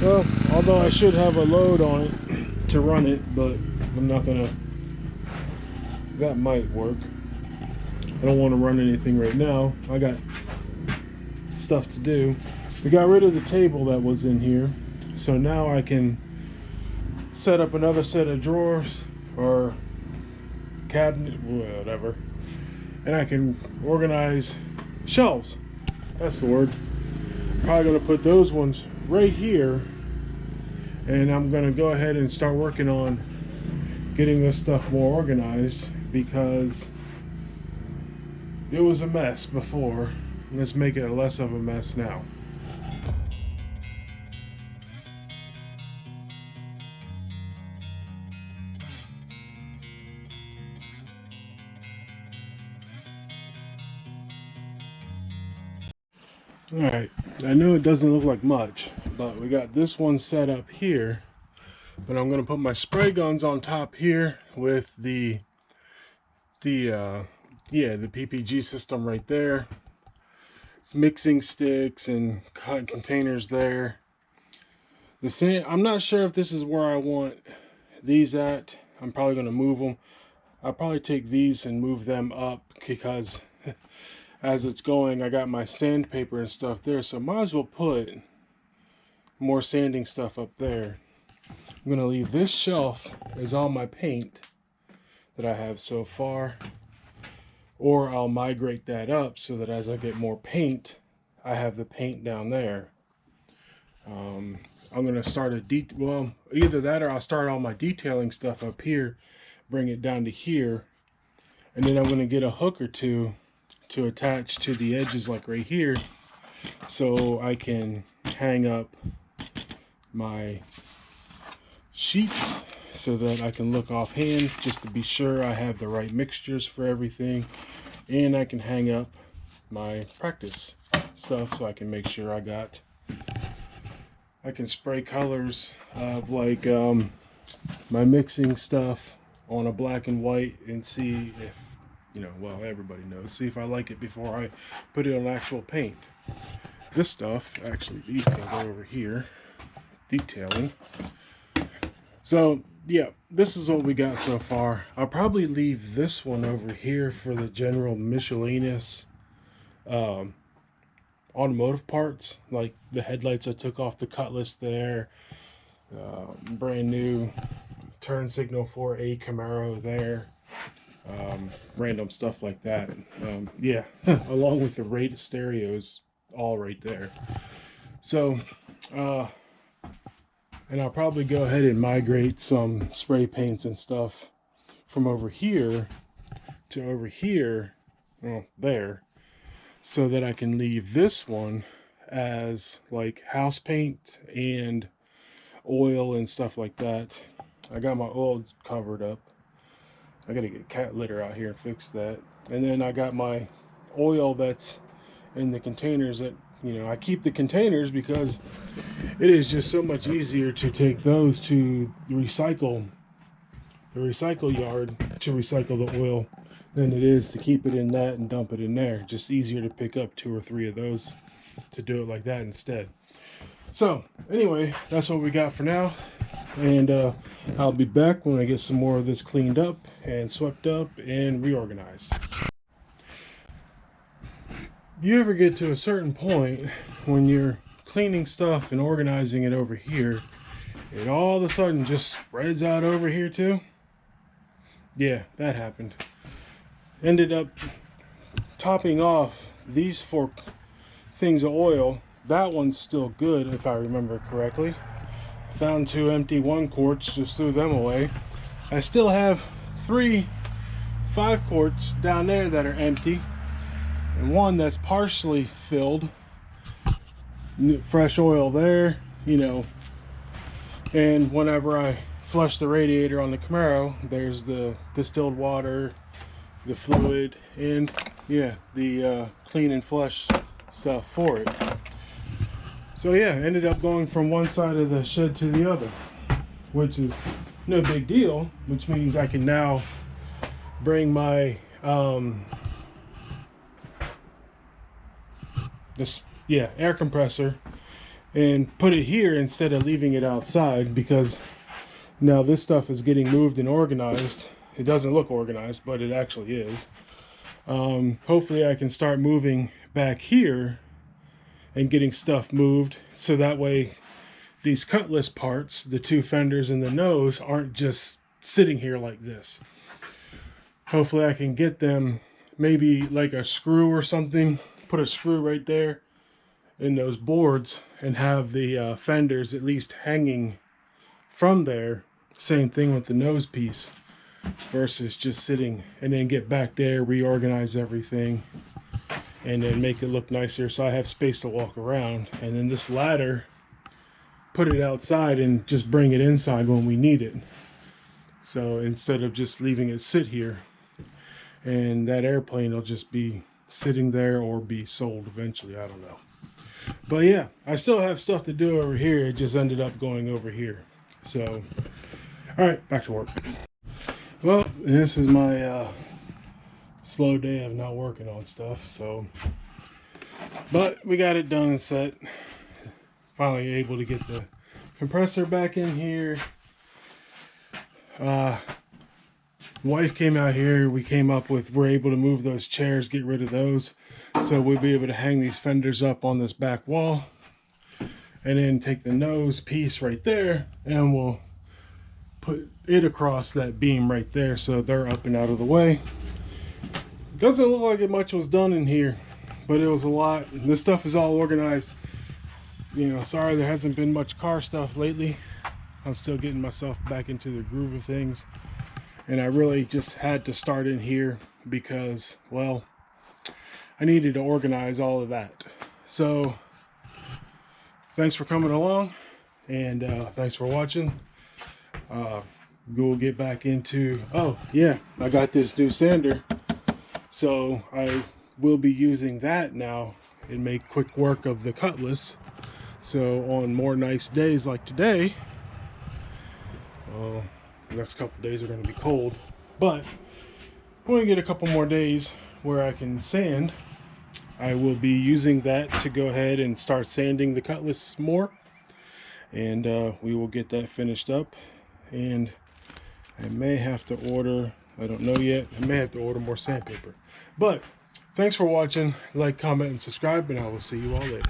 Well, although I should have a load on it to run it, but I'm not gonna. That might work. I don't want to run anything right now. I got stuff to do. We got rid of the table that was in here, so now I can set up another set of drawers or cabinet, whatever, and I can organize shelves. That's the word. Probably gonna put those ones right here, and I'm gonna go ahead and start working on getting this stuff more organized because it was a mess before. Let's make it less of a mess now. Alright, I know it doesn't look like much, but we got this one set up here. But I'm going to put my spray guns on top here with the PPG system right there. It's mixing sticks and containers there. The same, I'm not sure if this is where I want these at. I'm probably going to move them. I'll probably take these and move them up because as it's going, I got my sandpaper and stuff there, so I might as well put more sanding stuff up there. I'm going to leave this shelf as all my paint that I have so far, or I'll migrate that up so that as I get more paint, I have the paint down there. I'm going to start well, either that or I'll start all my detailing stuff up here, bring it down to here, and then I'm going to get a hook or two to attach to the edges like right here so I can hang up my sheets so that I can look offhand just to be sure I have the right mixtures for everything, and I can hang up my practice stuff so I can make sure I can spray colors of like my mixing stuff on a black and white and see if, you know, well, everybody knows, see if I like it before I put it on actual paint. This stuff, actually, these can go over here, detailing. So, yeah, this is what we got so far. I'll probably leave this one over here for the general miscellaneous automotive parts, like the headlights I took off the Cutlass there, brand new turn signal for a Camaro there. Random stuff like that. Yeah, along with the rate stereos all right there. So, and I'll probably go ahead and migrate some spray paints and stuff from over here to over here, well, there, so that I can leave this one as like house paint and oil and stuff like that. I got my oil covered up. I gotta get cat litter out here and fix that. And then I got my oil that's in the containers that, you know, I keep the containers because it is just so much easier to take those to the recycle yard to recycle the oil than it is to keep it in that and dump it in there. Just easier to pick up 2 or 3 of those to do it like that instead. So anyway, that's what we got for now. And I'll be back when I get some more of this cleaned up and swept up and reorganized. You ever get to a certain point when you're cleaning stuff and organizing it over here, it all of a sudden just spreads out over here too? Yeah, that happened. Ended up topping off these 4 things of oil. That one's still good if I remember correctly. Found 2 empty 1 quarts, just threw them away. I still have 3 5 quarts down there that are empty, and 1 that's partially filled. Fresh oil there, you know. And whenever I flush the radiator on the Camaro, there's the distilled water, the fluid, and yeah, the clean and flush stuff for it. So yeah, ended up going from one side of the shed to the other, which is no big deal, which means I can now bring my air compressor and put it here instead of leaving it outside, because now this stuff is getting moved and organized. It doesn't look organized, but it actually is. Hopefully I can start moving back here and getting stuff moved, so that way these Cutlass parts, the two fenders and the nose, aren't just sitting here like this. Hopefully I can get them, maybe like a screw or something, put a screw right there in those boards and have the fenders at least hanging from there. Same thing with the nose piece, versus just sitting, and then get back there, reorganize everything, and then make it look nicer so I have space to walk around. And then this ladder, put it outside and just bring it inside when we need it. So instead of just leaving it sit here, and that airplane will just be sitting there or be sold eventually, I don't know. But yeah, I still have stuff to do over here. It just ended up going over here. So, all right, back to work. Well, this is my slow day of not working on stuff. So, but we got it done and set. Finally able to get the compressor back in here. Wife came out here. We're able to move those chairs, get rid of those, so we'll be able to hang these fenders up on this back wall, and then take the nose piece right there and we'll put it across that beam right there, so they're up and out of the way. Doesn't look like much was done in here, but it was a lot. This stuff is all organized. You know, sorry there hasn't been much car stuff lately. I'm still getting myself back into the groove of things. And I really just had to start in here because, well, I needed to organize all of that. So, thanks for coming along, and thanks for watching. We'll get back into, oh yeah, I got this new sander. So, I will be using that now and make quick work of the Cutlass. So, on more nice days like today, the next couple days are going to be cold, but when we get a couple more days where I can sand, I will be using that to go ahead and start sanding the Cutlass more, and we will get that finished up. And I may have to order, I don't know yet, I may have to order more sandpaper. But thanks for watching. Like, comment, and subscribe, and I will see you all later.